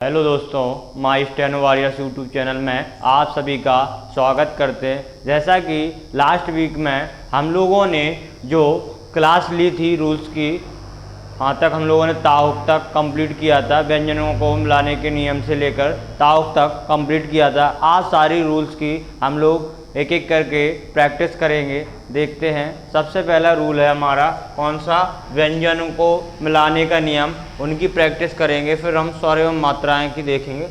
Hello दोस्तों, माई steno warriors YouTube channel में आप सभी का स्वागत करते हैं। जैसा कि लास्ट वीक में हम लोगों ने जो क्लास ली थी रूल्स की, वहाँ तक हम लोगों ने ताउक तक कंप्लीट किया था। व्यंजनों को मिलाने के नियम से लेकर ताउक तक कंप्लीट किया था। आज सारी रूल्स की हम लोग एक एक करके प्रैक्टिस करेंगे। देखते हैं। सबसे पहला रूल है हमारा कौन सा, व्यंजनों को मिलाने का नियम, उनकी प्रैक्टिस करेंगे। फिर हम स्वर एवं मात्राएं की देखेंगे।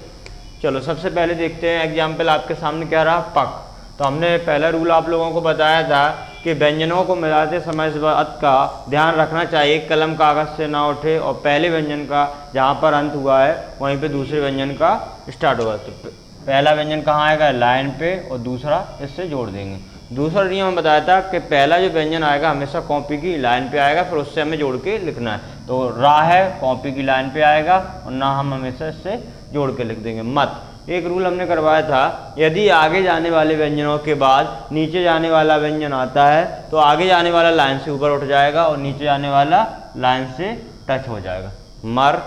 चलो सबसे पहले देखते हैं। एग्जाम्पल आपके सामने क्या रहा, पक। तो हमने पहला रूल आप लोगों को बताया था कि व्यंजनों को मिलाते समय इस बात का ध्यान रखना चाहिए कलम कागज से ना उठे और पहले व्यंजन का जहाँ पर अंत हुआ है वहीं पे दूसरे व्यंजन का स्टार्ट होगा। तो पहला व्यंजन कहाँ आएगा, लाइन पे, और दूसरा इससे जोड़ देंगे। दूसरा नियम हम बताया था कि पहला जो व्यंजन आएगा हमेशा कॉपी की लाइन पे आएगा, फिर उससे हमें जोड़ के लिखना है। तो रा है, कॉपी की लाइन पे आएगा, और ना हम हमेशा इससे जोड़ के लिख देंगे। मत, एक रूल हमने करवाया था, यदि आगे जाने वाले व्यंजनों के बाद नीचे जाने वाला व्यंजन आता है तो आगे जाने वाला लाइन से ऊपर उठ जाएगा और नीचे जाने वाला लाइन से टच हो जाएगा। मर,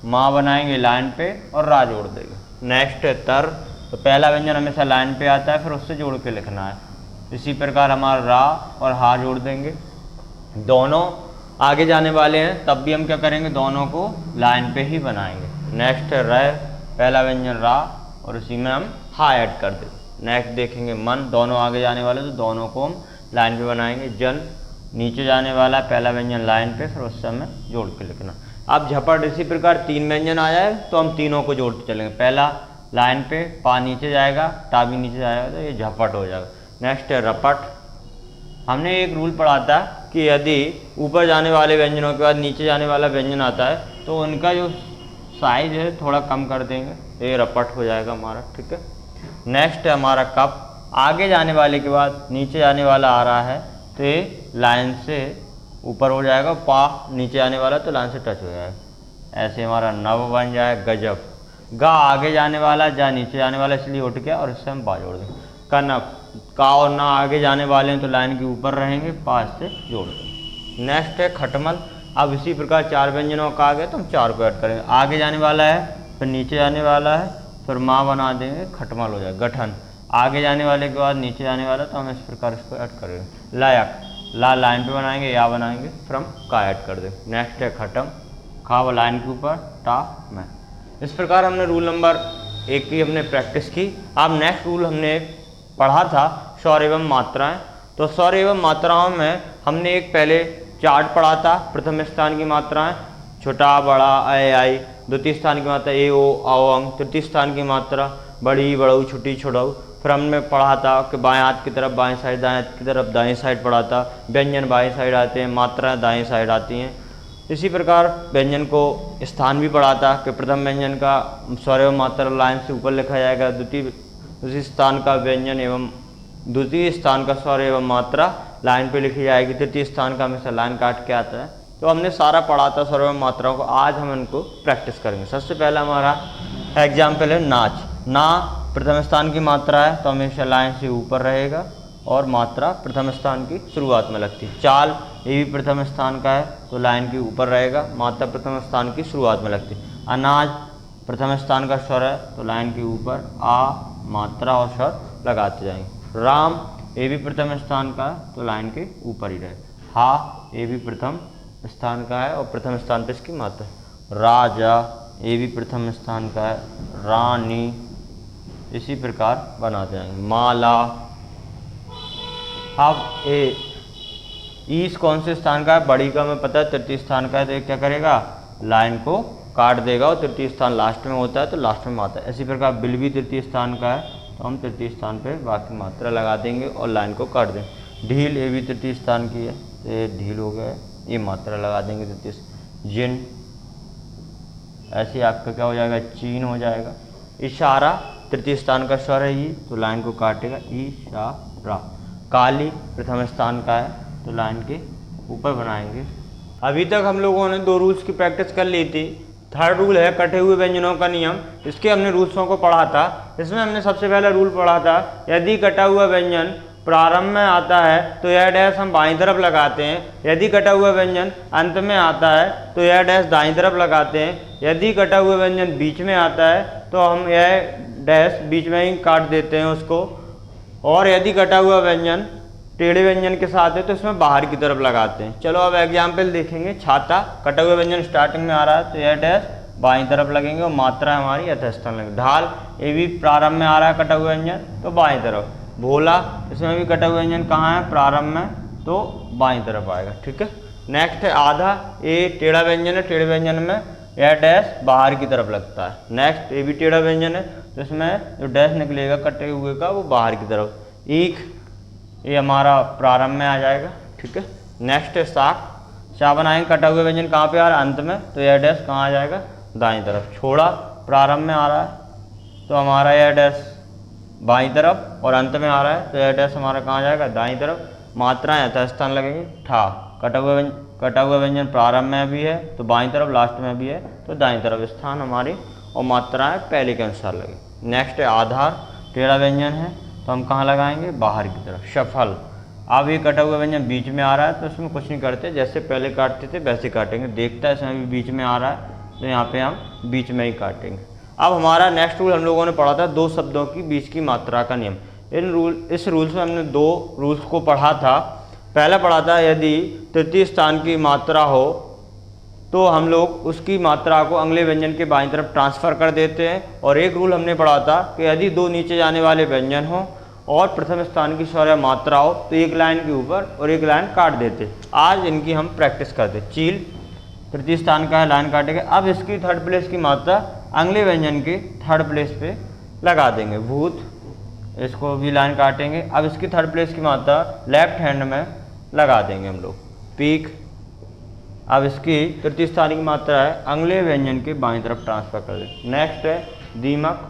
माँ बनाएंगे लाइन पे और रा जोड़ देंगे। नेक्स्ट है तर। तो पहला व्यंजन हमेशा लाइन पे आता है, फिर उससे जोड़ के लिखना है। इसी प्रकार हमारा रा और हा जोड़ देंगे। दोनों आगे जाने वाले हैं तब भी हम क्या करेंगे, दोनों को लाइन पे ही बनाएंगे। नेक्स्ट है रह, पहला व्यंजन रा और उसी में हम हा ऐड कर देंगे। नेक्स्ट देखेंगे मन, दोनों आगे जाने वाले तो दोनों को हम लाइन पे बनाएंगे। जन, नीचे जाने वाला पहला व्यंजन लाइन पे, फिर उससे हमें जोड़ के लिखना। अब झपट, इसी प्रकार तीन व्यंजन आ जाए तो हम तीनों को जोड़ते चलेंगे। पहला लाइन पे, पा नीचे जाएगा, टा भी नीचे जाएगा, तो ये झपट हो जाएगा। नेक्स्ट है रपट। हमने एक रूल पढ़ा था कि यदि ऊपर जाने वाले व्यंजनों के बाद नीचे जाने वाला व्यंजन आता है तो उनका जो साइज है थोड़ा कम कर देंगे, तो ये रपट हो जाएगा हमारा। ठीक है। नेक्स्ट है हमारा कप। आगे जाने वाले के बाद नीचे जाने वाला आ रहा है तो ये लाइन से ऊपर हो जाएगा, पा नीचे आने वाला तो लाइन से टच हो जाएगा। ऐसे हमारा नव बन जाए गजब। गा आगे जाने वाला, जा नीचे जाने वाला, इसलिए उठ गया और इससे हम पा जोड़ देंगे। कनक, का और ना आगे जाने वाले हैं तो लाइन के ऊपर रहेंगे, पा इससे जोड़ देंगे। नेक्स्ट है खटमल। अब इसी प्रकार चार व्यंजनों का आ गया तो हम चार को ऐड करेंगे। आगे जाने वाला है, फिर नीचे जाने वाला है, फिर माँ बना देंगे, खटमल हो जाएगा। गठन, आगे जाने वाले के बाद नीचे जाने वाला तो हम इस प्रकार इसको ऐड करेंगे। लायक, ला लाइन पे बनाएंगे, या बनाएंगे, फिर हम का ऐड कर देंगे। नेक्स्ट है खटम, खा वो लाइन के ऊपर, टा मैं। इस प्रकार हमने रूल नंबर 1 की हमने प्रैक्टिस की। अब नेक्स्ट रूल हमने पढ़ा था स्वर एवं मात्राएं। तो स्वर एवं मात्राओं में हमने एक पहले चार्ट पढ़ा था। प्रथम स्थान की मात्राएं छोटा बड़ा ऐ आई, द्वितीय स्थान की मात्रा ए ओ आओ अंग, तृतीय स्थान की मात्रा बड़ी बड़ऊ छोटी छोड़ऊ। फिर हमने पढ़ा था कि बाएं हाथ की तरफ बाएं साइड, दाएं हाथ की तरफ दाएं साइड पढ़ा था। व्यंजन बाएं साइड आते हैं, मात्राएं दाएं साइड आती हैं। इसी प्रकार व्यंजन को स्थान भी पढ़ा था कि प्रथम व्यंजन का स्वर एवं मात्रा लाइन से ऊपर लिखा जाएगा, द्वितीय स्थान का व्यंजन एवं द्वितीय स्थान का स्वर एवं मात्रा लाइन पे लिखी जाएगी, तृतीय स्थान का हमेशा लाइन काट के आता है। तो हमने सारा पढ़ा था स्वर एवं मात्राओं को। आज हम इनको प्रैक्टिस करेंगे। सबसे पहला हमारा एग्जाम्पल है नाच। ना प्रथम स्थान की मात्रा है तो हमेशा लाइन से ऊपर रहेगा और मात्रा प्रथम स्थान की शुरुआत में लगती है। चाल, ये भी प्रथम स्थान का है तो लाइन के ऊपर रहेगा, मात्रा प्रथम स्थान की शुरुआत में लगती है। अनाज प्रथम स्थान का स्वर है तो लाइन के ऊपर आ मात्रा और स्वर लगाते जाएंगे। राम, ये भी प्रथम स्थान का है तो लाइन के ऊपर ही रहेगा। हा, ये भी प्रथम स्थान का है और प्रथम स्थान पर इसकी मात्रा। राजा, ये भी प्रथम स्थान का है। रानी, इसी प्रकार बनाते जाएंगे। माला, अब ईस कौन से स्थान का है, बड़ी का हमें पता है तृतीय स्थान का है, तो क्या करेगा, लाइन को काट देगा और तृतीय स्थान लास्ट में होता है तो लास्ट में आता है। इसी प्रकार बिल भी तृतीय स्थान का है तो हम तृतीय स्थान पे बाकी मात्रा लगा देंगे और लाइन को काट देंगे। ढील, ये भी तृतीय स्थान की है तो ये ढील हो गया, ये मात्रा लगा देंगे तृतीय। जिन, ऐसे आपका क्या हो जाएगा, चीन हो जाएगा। इशारा, तृतीय स्थान का स्वर है ये तो लाइन को काटेगा, इशारा। काली प्रथम स्थान का है तो लाइन के ऊपर बनाएंगे। अभी तक हम लोगों ने 2 रूल्स की प्रैक्टिस कर ली थी। थर्ड रूल है कटे हुए व्यंजनों का नियम। इसके हमने रूल्सों को पढ़ा था। इसमें हमने सबसे पहला रूल पढ़ा था, यदि कटा हुआ व्यंजन प्रारंभ में आता है तो यह डैश हम बाईं तरफ लगाते हैं। यदि कटा हुआ व्यंजन अंत में आता है तो यह डैश दाईं तरफ लगाते हैं। यदि कटा हुआ व्यंजन बीच में आता है तो हम यह डैश बीच में ही काट देते हैं उसको। और यदि कटा हुआ व्यंजन टेढ़े व्यंजन के साथ है तो इसमें बाहर की तरफ लगाते हैं। चलो अब एग्जाम्पल देखेंगे। छाता, कटा हुआ व्यंजन स्टार्टिंग में आ रहा है तो यह डैश बाईं तरफ लगेंगे और मात्रा हमारी यथास्थान लगेगी। ढाल, ये भी प्रारंभ में आ रहा है कटा हुआ व्यंजन तो बाईं तरफ। भोला, इसमें भी कटा हुआ व्यंजन कहाँ है, प्रारंभ में तो बाईं तरफ आएगा। ठीक है। नेक्स्ट है आधा, ये टेढ़ा व्यंजन है, टेढ़े व्यंजन में यह डैश बाहर की तरफ लगता है। नेक्स्ट ये भी टेढ़ा व्यंजन है तो इसमें जो डैश निकलेगा कटे हुए का वो बाहर की तरफ। ईख, ये हमारा प्रारंभ में आ जाएगा। ठीक है। नेक्स्ट है शाक, शाह बनाएंगे, कटा हुआ व्यंजन कहाँ पे आ रहा है, अंत में, तो यह डैश कहाँ आ जाएगा, दाईं तरफ। छोड़ा, प्रारंभ में आ रहा है तो हमारा यह डैश बाईं तरफ और अंत में आ रहा है तो यह डैश हमारा कहाँ जाएगा, दाईं तरफ। मात्राएं यथास्थान लगेंगी। ठा, कटा हुआ व्यंजन प्रारंभ में भी है तो बाईं तरफ, लास्ट में भी है तो दाईं तरफ स्थान हमारी, और मात्राएं पहले के अनुसार लगेंगी। नेक्स्ट है आधार, टेढ़ा व्यंजन है तो हम कहाँ लगाएंगे, बाहर की तरफ। सफल, अब ये कटा हुआ व्यंजन बीच में आ रहा है तो इसमें कुछ नहीं करते, जैसे पहले काटते थे वैसे काटेंगे। देखता है इसमें भी बीच में आ रहा है तो यहाँ पे हम बीच में ही काटेंगे। अब हमारा नेक्स्ट रूल हम लोगों ने पढ़ा था दो शब्दों की बीच की मात्रा का नियम। इस रूल्स में हमने दो रूल्स को पढ़ा था। पहला पढ़ा था यदि तृतीय स्थान की मात्रा हो तो हम लोग उसकी मात्रा को अगले व्यंजन के बाईं तरफ ट्रांसफ़र कर देते हैं। और एक रूल हमने पढ़ा था कि यदि दो नीचे जाने वाले व्यंजन हो और प्रथम स्थान की स्वर मात्रा हो तो एक लाइन के ऊपर और एक लाइन काट देते। आज इनकी हम प्रैक्टिस करते। चील, तृतीय स्थान का है, लाइन काटेंगे। अब इसकी थर्ड प्लेस की मात्रा अगले व्यंजन के थर्ड प्लेस पे लगा देंगे। भूत, इसको भी लाइन काटेंगे। अब इसकी थर्ड प्लेस की मात्रा लेफ्ट हैंड में लगा देंगे हम लोग। पीक, अब इसकी तृतीय स्थान की मात्रा है अगले व्यंजन के बाईं तरफ ट्रांसफर कर दें। नेक्स्ट है दीमक,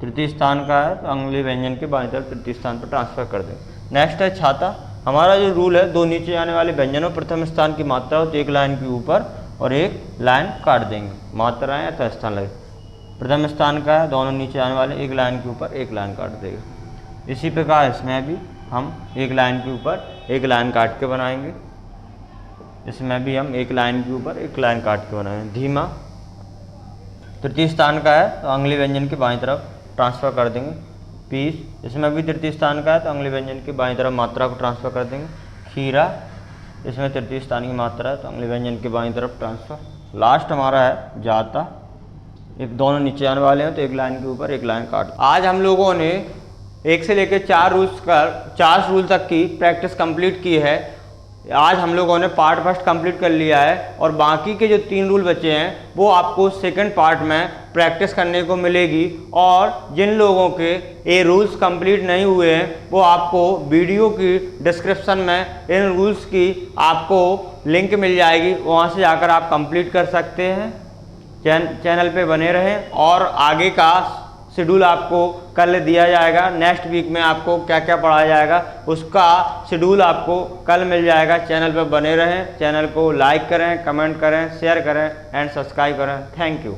तृतीय स्थान का है तो अगले व्यंजन के बाईं तरफ तृतीय स्थान पर ट्रांसफर कर दें। नेक्स्ट है छाता, हमारा जो रूल है दो नीचे आने वाले व्यंजनों प्रथम स्थान की मात्रा हो तो एक लाइन के ऊपर और एक लाइन काट देंगे। मात्राएं या स्थान लगे, प्रथम स्थान का है, दोनों नीचे आने वाले एक लाइन के ऊपर एक लाइन काट देगा। इसी प्रकार इसमें भी हम एक लाइन के ऊपर एक लाइन काट के बनाएंगे। इसमें भी हम एक लाइन के ऊपर एक लाइन काट के बनाएंगे। धीमा, तृतीय स्थान का है तो अगले व्यंजन के बाईं तरफ ट्रांसफ़र कर देंगे। पीस, इसमें भी तृतीय स्थान का है तो अगले व्यंजन के बाईं तरफ मात्रा को ट्रांसफ़र कर देंगे। खीरा, इसमें तृतीय स्थान की मात्रा है तो अगले व्यंजन के बाईं तरफ ट्रांसफ़र। लास्ट हमारा है जाता, एक दोनों नीचे आने वाले हैं तो एक लाइन के ऊपर एक लाइन काट। आज हम लोगों ने एक से लेकर चार रूल तक की प्रैक्टिस कंप्लीट की है। आज हम लोगों ने पार्ट फर्स्ट कंप्लीट कर लिया है और बाकी के जो 3 रूल बचे हैं वो आपको सेकंड पार्ट में प्रैक्टिस करने को मिलेगी। और जिन लोगों के ये रूल्स कंप्लीट नहीं हुए हैं वो आपको वीडियो की डिस्क्रिप्शन में इन रूल्स की आपको लिंक मिल जाएगी, वहाँ से जाकर आप कंप्लीट कर सकते हैं। चैनल पे बने रहें और आगे का शेड्यूल आपको कल दिया जाएगा। नेक्स्ट वीक में आपको क्या क्या पढ़ाया जाएगा उसका शेड्यूल आपको कल मिल जाएगा। चैनल पर बने रहें, चैनल को लाइक करें, कमेंट करें, शेयर करें एंड सब्सक्राइब करें। Thank you.